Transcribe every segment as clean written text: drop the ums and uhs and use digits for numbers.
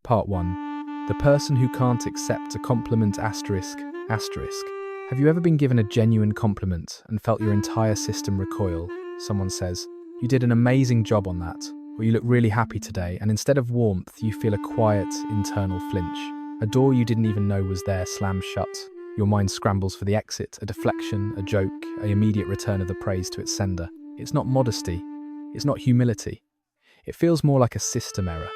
Part 1. The person who can't accept a compliment asterisk. Have you ever been given a genuine compliment and felt your entire system recoil? Someone says, "You did an amazing job on that," or "You look really happy today," and instead of warmth, you feel a quiet, internal flinch. A door you didn't even know was there slams shut. Your mind scrambles for the exit, a deflection, a joke, an immediate return of the praise to its sender. It's not modesty. It's not humility. It feels more like a system error.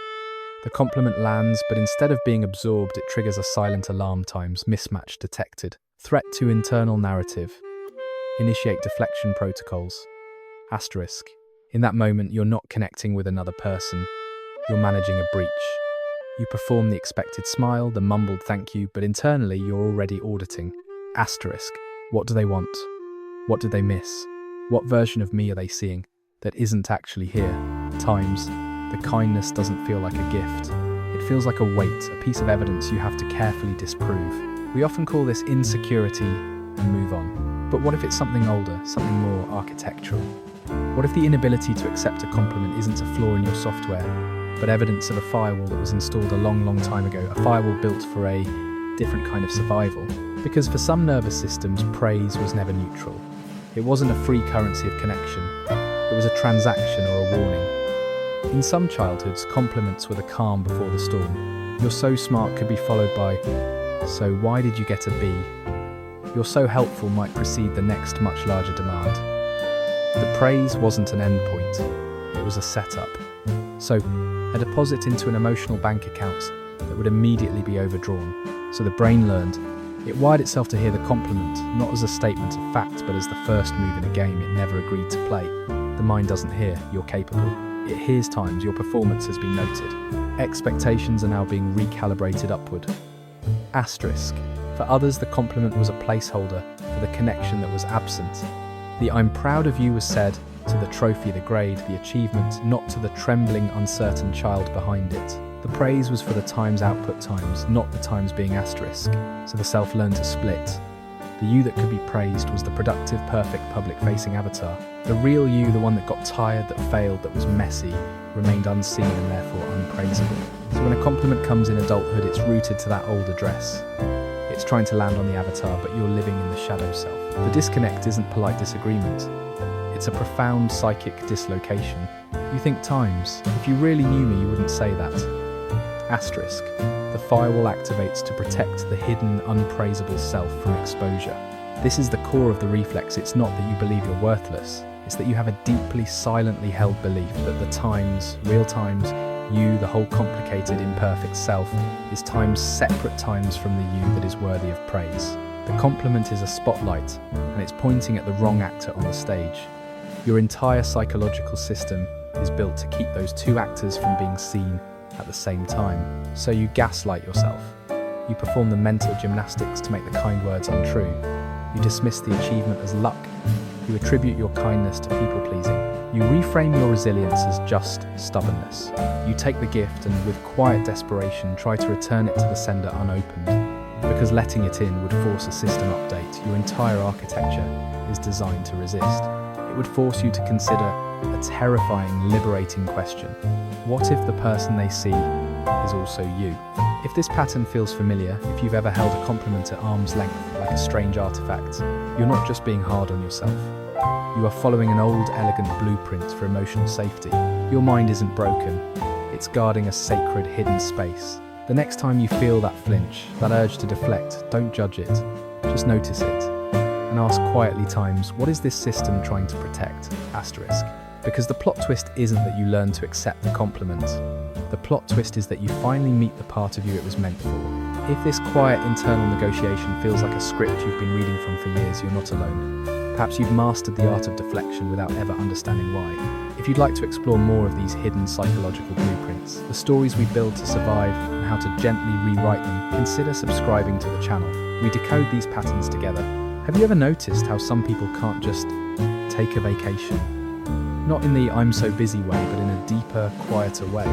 The compliment lands, but instead of being absorbed, it triggers a silent alarm times, mismatch detected. Threat to internal narrative. Initiate deflection protocols. Asterisk. In that moment, you're not connecting with another person. You're managing a breach. You perform the expected smile, the mumbled thank you, but internally you're already auditing. Asterisk. What do they want? What did they miss? What version of me are they seeing that isn't actually here? Times, the kindness doesn't feel like a gift. It feels like a weight, a piece of evidence you have to carefully disprove. We often call this insecurity and move on. But what if it's something older, something more architectural? What if the inability to accept a compliment isn't a flaw in your software, but evidence of a firewall that was installed a long time ago, a firewall built for a different kind of survival? Because for some nervous systems, praise was never neutral. It wasn't a free currency of connection. It was a transaction or a warning. In some childhoods, compliments were the calm before the storm. "You're so smart" could be followed by, "So why did you get a B?" "You're so helpful" might precede the next much larger demand. The praise wasn't an endpoint, it was a setup. So, a deposit into an emotional bank account that would immediately be overdrawn. So the brain learned. It wired itself to hear the compliment, not as a statement of fact, but as the first move in a game it never agreed to play. The mind doesn't hear, "You're capable." It hears times, "Your performance has been noted." Expectations are now being recalibrated upward. Asterisk. For others, the compliment was a placeholder for the connection that was absent. The "I'm proud of you" was said to the trophy, the grade, the achievement, not to the trembling, uncertain child behind it. The praise was for the times output times, not the times being asterisk. So the self learned to split. The you that could be praised was the productive, perfect, public-facing avatar. The real you, the one that got tired, that failed, that was messy, remained unseen and therefore unpraisable. So when a compliment comes in adulthood, it's rooted to that old address. It's trying to land on the avatar, but you're living in the shadow self. The disconnect isn't polite disagreement. It's a profound psychic dislocation. You think, "Times, if you really knew me, you wouldn't say that." Asterisk. The firewall activates to protect the hidden, unpraisable self from exposure. This is the core of the reflex. It's not that you believe you're worthless. It's that you have a deeply, silently held belief that the times, real times, you, the whole complicated, imperfect self, is times separate times from the you that is worthy of praise. The compliment is a spotlight, and it's pointing at the wrong actor on the stage. Your entire psychological system is built to keep those two actors from being seen at the same time. So you gaslight yourself. You perform the mental gymnastics to make the kind words untrue. You dismiss the achievement as luck. You attribute your kindness to people-pleasing. You reframe your resilience as just stubbornness. You take the gift and, with quiet desperation, try to return it to the sender unopened. Because letting it in would force a system update. Your entire architecture is designed to resist. It would force you to consider a terrifying, liberating question. What if the person they see is also you? If this pattern feels familiar, if you've ever held a compliment at arm's length like a strange artifact, you're not just being hard on yourself. You are following an old, elegant blueprint for emotional safety. Your mind isn't broken. It's guarding a sacred, hidden space. The next time you feel that flinch, that urge to deflect, don't judge it. Just notice it. And ask quietly times, what is this system trying to protect? Asterisk. Because the plot twist isn't that you learn to accept the compliment. The plot twist is that you finally meet the part of you it was meant for. If this quiet internal negotiation feels like a script you've been reading from for years, you're not alone. Perhaps you've mastered the art of deflection without ever understanding why. If you'd like to explore more of these hidden psychological blueprints, the stories we build to survive, and how to gently rewrite them, consider subscribing to the channel. We decode these patterns together. Have you ever noticed how some people can't just take a vacation? Not in the "I'm so busy" way, but in a deeper, quieter way.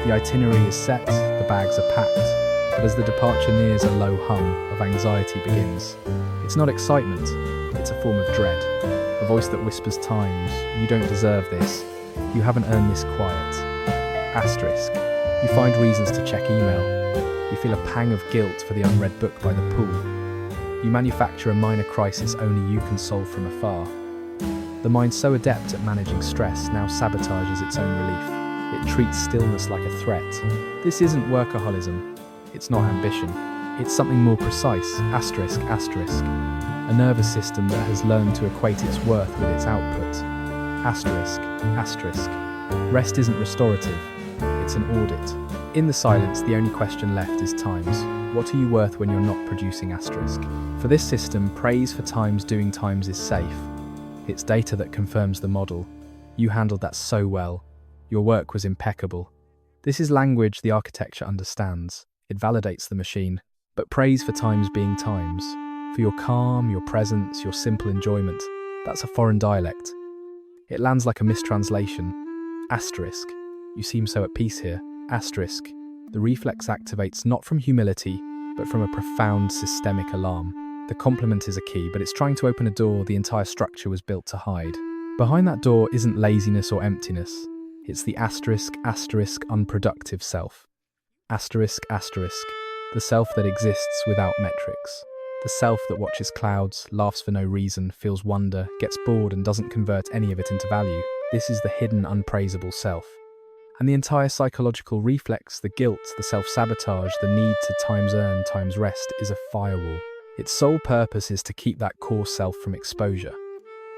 The itinerary is set, the bags are packed, but as the departure nears, a low hum of anxiety begins. It's not excitement, it's a form of dread. A voice that whispers times, "You don't deserve this. You haven't earned this quiet." Asterisk. You find reasons to check email. You feel a pang of guilt for the unread book by the pool. You manufacture a minor crisis only you can solve from afar. The mind, so adept at managing stress, now sabotages its own relief. It treats stillness like a threat. This isn't workaholism. It's not ambition. It's something more precise, asterisk, asterisk. A nervous system that has learned to equate its worth with its output. Asterisk, asterisk. Rest isn't restorative. It's an audit. In the silence, the only question left is times. What are you worth when you're not producing asterisk? For this system, praise for times doing times is safe. It's data that confirms the model. You handled that so well. Your work was impeccable. This is language the architecture understands. It validates the machine. But praise for times being times. For your calm, your presence, your simple enjoyment. That's a foreign dialect. It lands like a mistranslation. Asterisk. You seem so at peace here. Asterisk. The reflex activates not from humility, but from a profound systemic alarm. The compliment is a key, but it's trying to open a door the entire structure was built to hide. Behind that door isn't laziness or emptiness. It's the asterisk, asterisk, unproductive self. Asterisk, asterisk. The self that exists without metrics. The self that watches clouds, laughs for no reason, feels wonder, gets bored and doesn't convert any of it into value. This is the hidden, unpraisable self. And the entire psychological reflex, the guilt, the self-sabotage, the need to times earn, times rest, is a firewall. Its sole purpose is to keep that core self from exposure.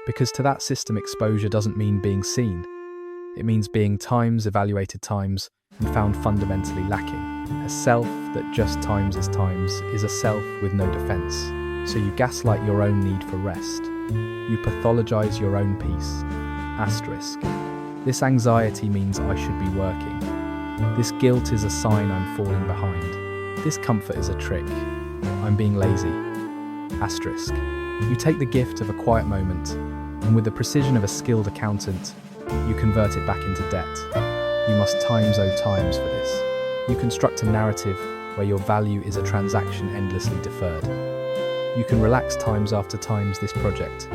Because to that system, exposure doesn't mean being seen. It means being times, evaluated times, and found fundamentally lacking. A self that just times is a self with no defense. So you gaslight your own need for rest. You pathologize your own peace. Asterisk. This anxiety means I should be working. This guilt is a sign I'm falling behind. This comfort is a trick. I'm being lazy. Asterisk. You take the gift of a quiet moment, and with the precision of a skilled accountant, you convert it back into debt. You must times owe times for this. You construct a narrative where your value is a transaction endlessly deferred. You can relax times after times this project.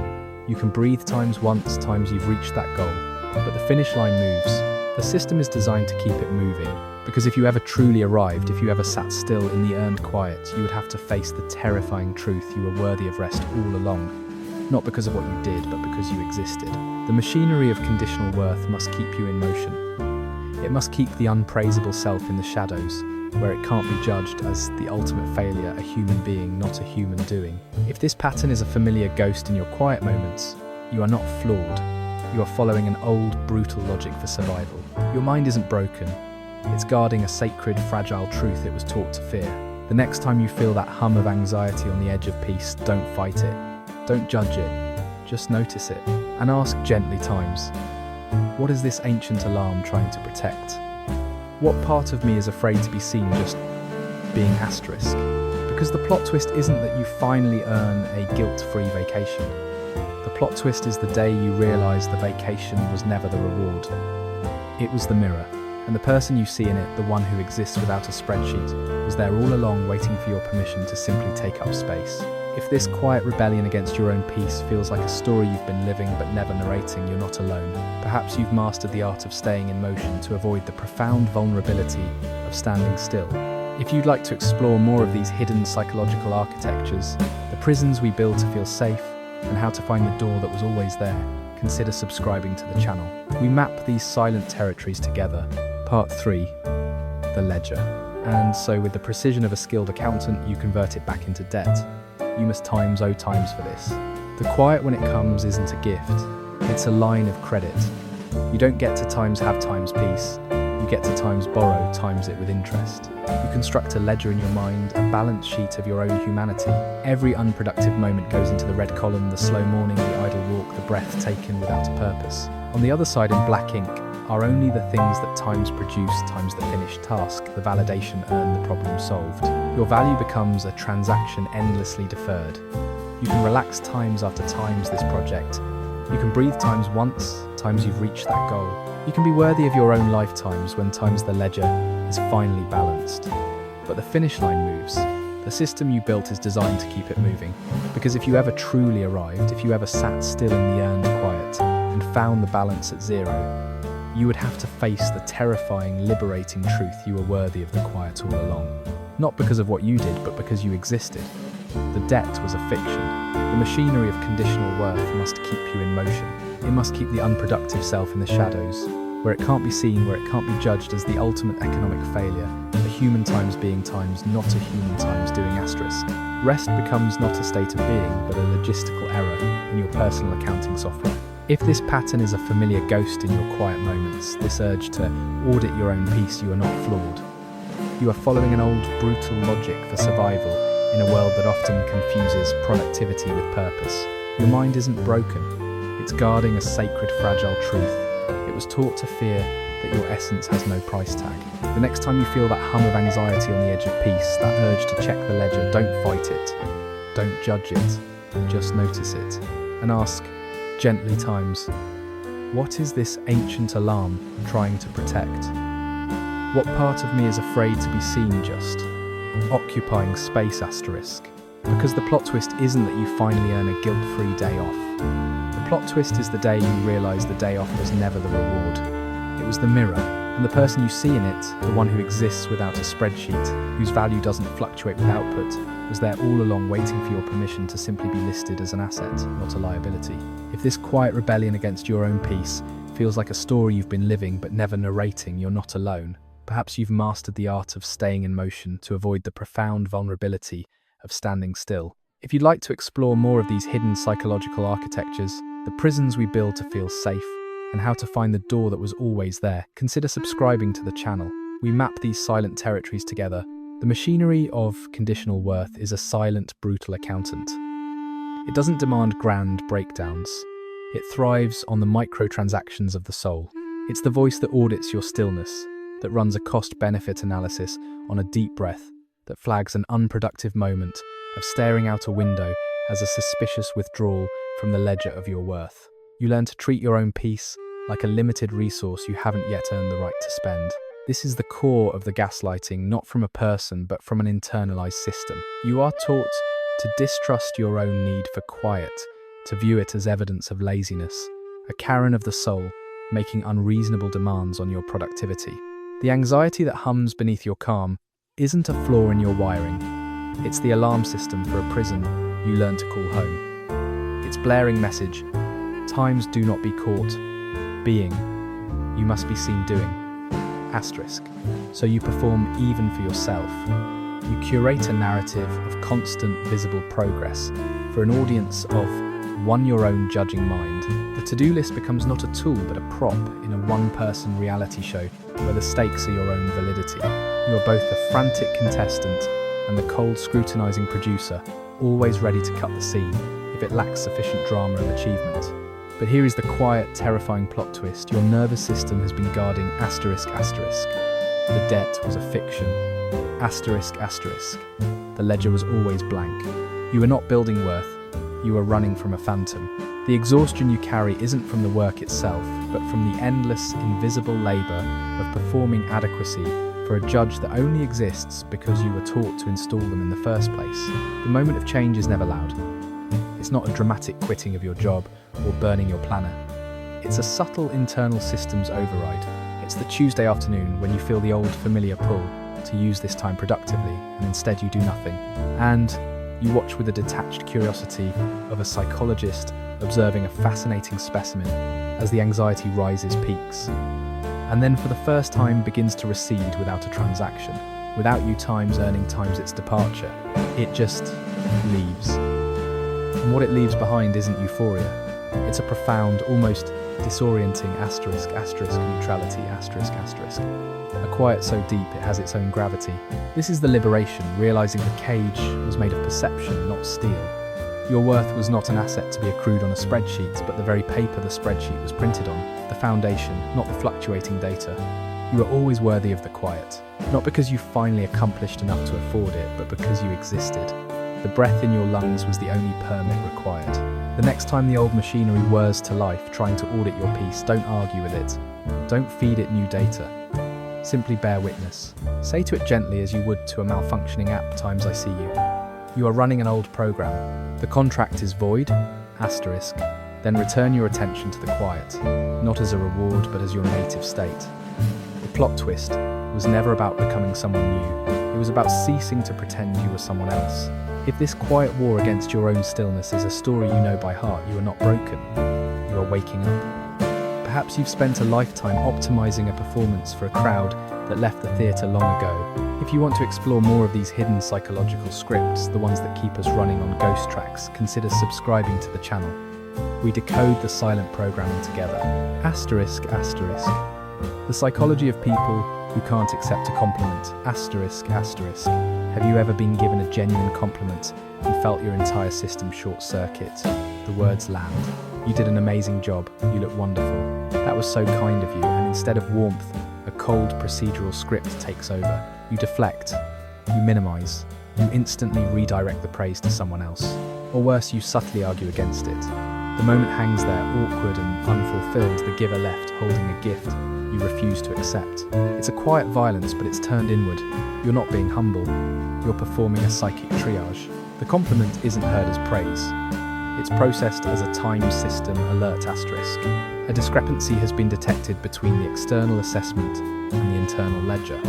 You can breathe times once times you've reached that goal. But the finish line moves. The system is designed to keep it moving. Because if you ever truly arrived, if you ever sat still in the earned quiet, you would have to face the terrifying truth you were worthy of rest all along. Not because of what you did, but because you existed. The machinery of conditional worth must keep you in motion. It must keep the unpraisable self in the shadows, where it can't be judged as the ultimate failure, a human being, not a human doing. If this pattern is a familiar ghost in your quiet moments, you are not flawed. You are following an old, brutal logic for survival. Your mind isn't broken. It's guarding a sacred, fragile truth it was taught to fear. The next time you feel that hum of anxiety on the edge of peace, don't fight it. Don't judge it. Just notice it. And ask gently times, what is this ancient alarm trying to protect? What part of me is afraid to be seen just being asterisk? Because the plot twist isn't that you finally earn a guilt-free vacation. The plot twist is the day you realise the vacation was never the reward. It was the mirror. And the person you see in it, the one who exists without a spreadsheet, was there all along waiting for your permission to simply take up space. If this quiet rebellion against your own peace feels like a story you've been living but never narrating, you're not alone. Perhaps you've mastered the art of staying in motion to avoid the profound vulnerability of standing still. If you'd like to explore more of these hidden psychological architectures, the prisons we build to feel safe, and how to find the door that was always there, consider subscribing to the channel. We map these silent territories together. Part 3. The ledger. And so with the precision of a skilled accountant, you convert it back into debt. You must times owe times for this. The quiet when it comes isn't a gift. It's a line of credit. You don't get to times have times peace. You get to times borrow, times it with interest. You construct a ledger in your mind, a balance sheet of your own humanity. Every unproductive moment goes into the red column, the slow morning, the idle walk, the breath taken without a purpose. On the other side, in black ink, are only the things that times produce times the finished task, the validation earned, the problem solved. Your value becomes a transaction endlessly deferred. You can relax times after times this project. You can breathe times once, times you've reached that goal. You can be worthy of your own lifetimes when times the ledger is finally balanced. But the finish line moves. The system you built is designed to keep it moving. Because if you ever truly arrived, if you ever sat still in the earned quiet and found the balance at zero, you would have to face the terrifying, liberating truth you were worthy of the quiet all along. Not because of what you did, but because you existed. The debt was a fiction. The machinery of conditional worth must keep you in motion. It must keep the unproductive self in the shadows, where it can't be seen, where it can't be judged as the ultimate economic failure, a human times being times, not a human times doing asterisk. Rest becomes not a state of being, but a logistical error in your personal accounting software. If this pattern is a familiar ghost in your quiet moments, this urge to audit your own peace, you are not flawed. You are following an old, brutal logic for survival in a world that often confuses productivity with purpose. Your mind isn't broken. It's guarding a sacred, fragile truth. It was taught to fear that your essence has no price tag. The next time you feel that hum of anxiety on the edge of peace, that urge to check the ledger, don't fight it. Don't judge it. Just notice it. And ask, gently times, what is this ancient alarm trying to protect? What part of me is afraid to be seen just? Occupying space asterisk. Because the plot twist isn't that you finally earn a guilt-free day off. The plot twist is the day you realise the day off was never the reward. It was the mirror, and the person you see in it, the one who exists without a spreadsheet, whose value doesn't fluctuate with output, was there all along waiting for your permission to simply be listed as an asset, not a liability. If this quiet rebellion against your own peace feels like a story you've been living but never narrating, you're not alone. Perhaps you've mastered the art of staying in motion to avoid the profound vulnerability of standing still. If you'd like to explore more of these hidden psychological architectures, the prisons we build to feel safe, and how to find the door that was always there, consider subscribing to the channel. We map these silent territories together. The machinery of conditional worth is a silent, brutal accountant. It doesn't demand grand breakdowns. It thrives on the microtransactions of the soul. It's the voice that audits your stillness, that runs a cost-benefit analysis on a deep breath, that flags an unproductive moment of staring out a window as a suspicious withdrawal from the ledger of your worth. You learn to treat your own peace like a limited resource you haven't yet earned the right to spend. This is the core of the gaslighting, not from a person, but from an internalized system. You are taught to distrust your own need for quiet, to view it as evidence of laziness, a Karen of the soul making unreasonable demands on your productivity. The anxiety that hums beneath your calm isn't a flaw in your wiring. It's the alarm system for a prison you learn to call home. Its blaring message, times do not be caught being, you must be seen doing, asterisk. So you perform even for yourself. You curate a narrative of constant visible progress for an audience of one your own judging mind. The to-do list becomes not a tool but a prop in a one-person reality show where the stakes are your own validity. You are both the frantic contestant and the cold scrutinizing producer, always ready to cut the scene if it lacks sufficient drama and achievement. But here is the quiet, terrifying plot twist. Your nervous system has been guarding asterisk asterisk. The debt was a fiction. Asterisk asterisk. The ledger was always blank. You are not building worth. You are running from a phantom. The exhaustion you carry isn't from the work itself, but from the endless, invisible labour of performing adequacy for a judge that only exists because you were taught to install them in the first place. The moment of change is never loud. It's not a dramatic quitting of your job or burning your planner. It's a subtle internal systems override. It's the Tuesday afternoon when you feel the old familiar pull to use this time productively, and instead you do nothing. And you watch with the detached curiosity of a psychologist observing a fascinating specimen as the anxiety rises, peaks, and then for the first time begins to recede without a transaction. Without you times earning times its departure. It just leaves. And what it leaves behind isn't euphoria. It's a profound, almost disorienting asterisk asterisk neutrality asterisk asterisk. A quiet so deep it has its own gravity. This is the liberation, realizing the cage was made of perception, not steel. Your worth was not an asset to be accrued on a spreadsheet, but the very paper the spreadsheet was printed on, the foundation, not the fluctuating data. You are always worthy of the quiet, not because you finally accomplished enough to afford it, but because you existed. The breath in your lungs was the only permit required. The next time the old machinery whirs to life, trying to audit your peace, don't argue with it. Don't feed it new data. Simply bear witness. Say to it gently as you would to a malfunctioning app, times I see you. You are running an old program. The contract is void, asterisk, Then return your attention to the quiet, not as a reward but as your native state. The plot twist was never about becoming someone new. It was about ceasing to pretend you were someone else. If this quiet war against your own stillness is a story you know by heart, you are not broken. You are waking up. Perhaps you've spent a lifetime optimizing a performance for a crowd that left the theatre long ago. If you want to explore more of these hidden psychological scripts, the ones that keep us running on ghost tracks, consider subscribing to the channel. We decode the silent programming together. Asterisk, asterisk. The psychology of people who can't accept a compliment. Asterisk, asterisk. Have you ever been given a genuine compliment and felt your entire system short-circuit? The words land. You did an amazing job. You look wonderful. That was so kind of you. And instead of warmth, a cold procedural script takes over. You deflect. You minimize. You instantly redirect the praise to someone else. Or worse, you subtly argue against it. The moment hangs there, awkward and unfulfilled, the giver left holding a gift you refuse to accept. It's a quiet violence, but it's turned inward. You're not being humble. You're performing a psychic triage. The compliment isn't heard as praise. It's processed as a time system alert asterisk. A discrepancy has been detected between the external assessment and the internal ledger.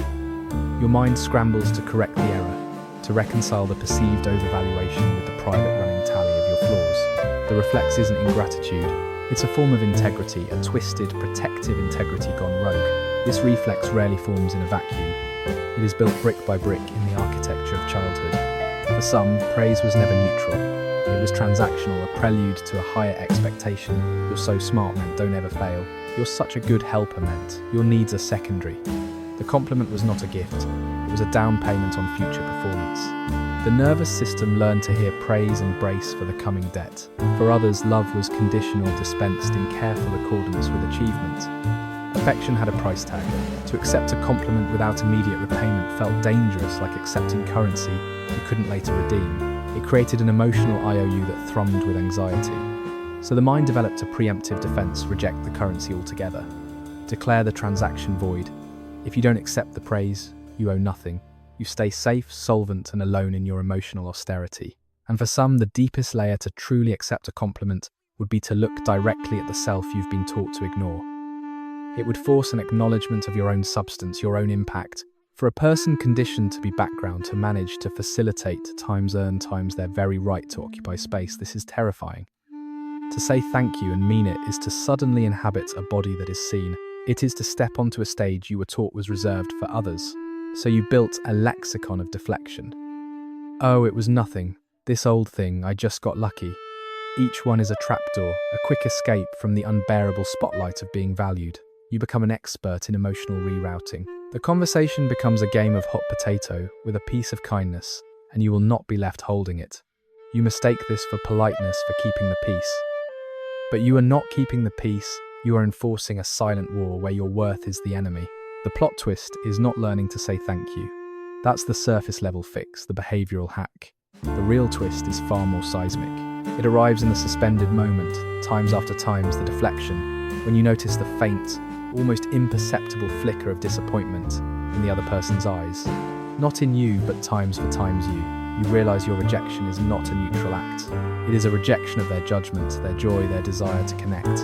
Your mind scrambles to correct the error, to reconcile the perceived overvaluation with the private running tally of your flaws. The reflex isn't ingratitude, it's a form of integrity, a twisted, protective integrity gone rogue. This reflex rarely forms in a vacuum. It is built brick by brick in the architecture of childhood. For some, praise was never neutral. It was transactional, a prelude to a higher expectation. You're so smart meant don't ever fail. You're such a good helper meant your needs are secondary. The compliment was not a gift, it was a down payment on future performance. The nervous system learned to hear praise and brace for the coming debt. For others, love was conditional, dispensed in careful accordance with achievement. Affection had a price tag. To accept a compliment without immediate repayment felt dangerous, like accepting currency you couldn't later redeem. It created an emotional IOU that thrummed with anxiety. So the mind developed a preemptive defense: reject the currency altogether. Declare the transaction void. If you don't accept the praise, you owe nothing. You stay safe, solvent, and alone in your emotional austerity. And for some, the deepest layer to truly accept a compliment would be to look directly at the self you've been taught to ignore. It would force an acknowledgement of your own substance, your own impact. For a person conditioned to be background, to manage to facilitate times earned times their very right to occupy space, this is terrifying. To say thank you and mean it is to suddenly inhabit a body that is seen. It is to step onto a stage you were taught was reserved for others. So you built a lexicon of deflection. Oh, it was nothing. This old thing, I just got lucky. Each one is a trapdoor, a quick escape from the unbearable spotlight of being valued. You become an expert in emotional rerouting. The conversation becomes a game of hot potato with a piece of kindness, and you will not be left holding it. You mistake this for politeness, for keeping the peace. But you are not keeping the peace, you are enforcing a silent war where your worth is the enemy. The plot twist is not learning to say thank you. That's the surface level fix, the behavioral hack. The real twist is far more seismic. It arrives in the suspended moment, times after times the deflection, when you notice the faint, almost imperceptible flicker of disappointment in the other person's eyes. Not in you, but times for times you. You realize your rejection is not a neutral act. It is a rejection of their judgment, their joy, their desire to connect.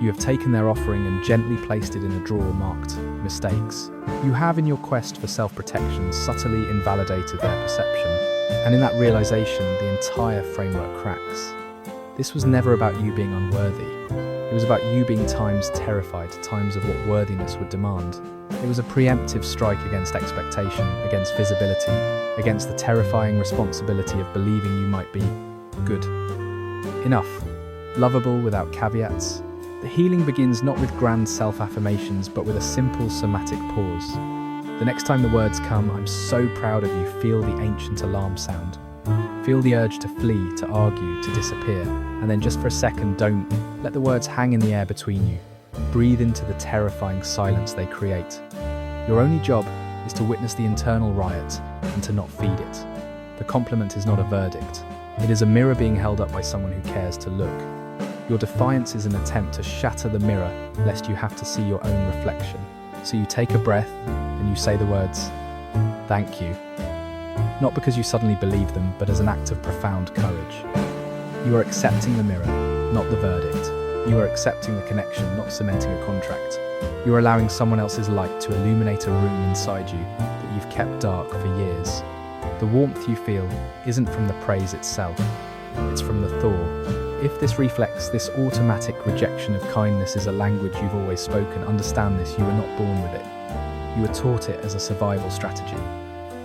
You have taken their offering and gently placed it in a drawer marked mistakes. You have, in your quest for self-protection, subtly invalidated their perception. And in that realization, the entire framework cracks. This was never about you being unworthy. It was about you being times terrified, times of what worthiness would demand. It was a preemptive strike against expectation, against visibility, against the terrifying responsibility of believing you might be good, enough, lovable without caveats. The healing begins not with grand self-affirmations, but with a simple somatic pause. The next time the words come, "I'm so proud of you," feel the ancient alarm sound. Feel the urge to flee, to argue, to disappear, and then just for a second, don't let the words hang in the air between you. Breathe into the terrifying silence they create. Your only job is to witness the internal riot and to not feed it. The compliment is not a verdict. It is a mirror being held up by someone who cares to look. Your defiance is an attempt to shatter the mirror, lest you have to see your own reflection. So you take a breath and you say the words, "Thank you." Not because you suddenly believe them, but as an act of profound courage. You are accepting the mirror, not the verdict. You are accepting the connection, not cementing a contract. You are allowing someone else's light to illuminate a room inside you that you've kept dark for years. The warmth you feel isn't from the praise itself, it's from the thaw. If this reflex, this automatic rejection of kindness is a language you've always spoken, understand this: you were not born with it. You were taught it as a survival strategy.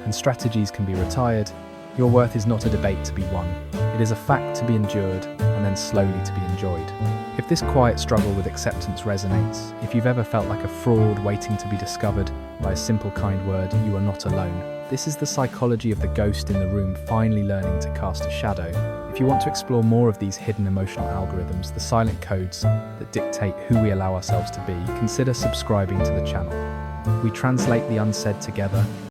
And strategies can be retired. Your worth is not a debate to be won. It is a fact to be endured and then slowly to be enjoyed. If this quiet struggle with acceptance resonates, if you've ever felt like a fraud waiting to be discovered by a simple kind word, you are not alone. This is the psychology of the ghost in the room finally learning to cast a shadow. If you want to explore more of these hidden emotional algorithms, the silent codes that dictate who we allow ourselves to be, consider subscribing to the channel. We translate the unsaid together.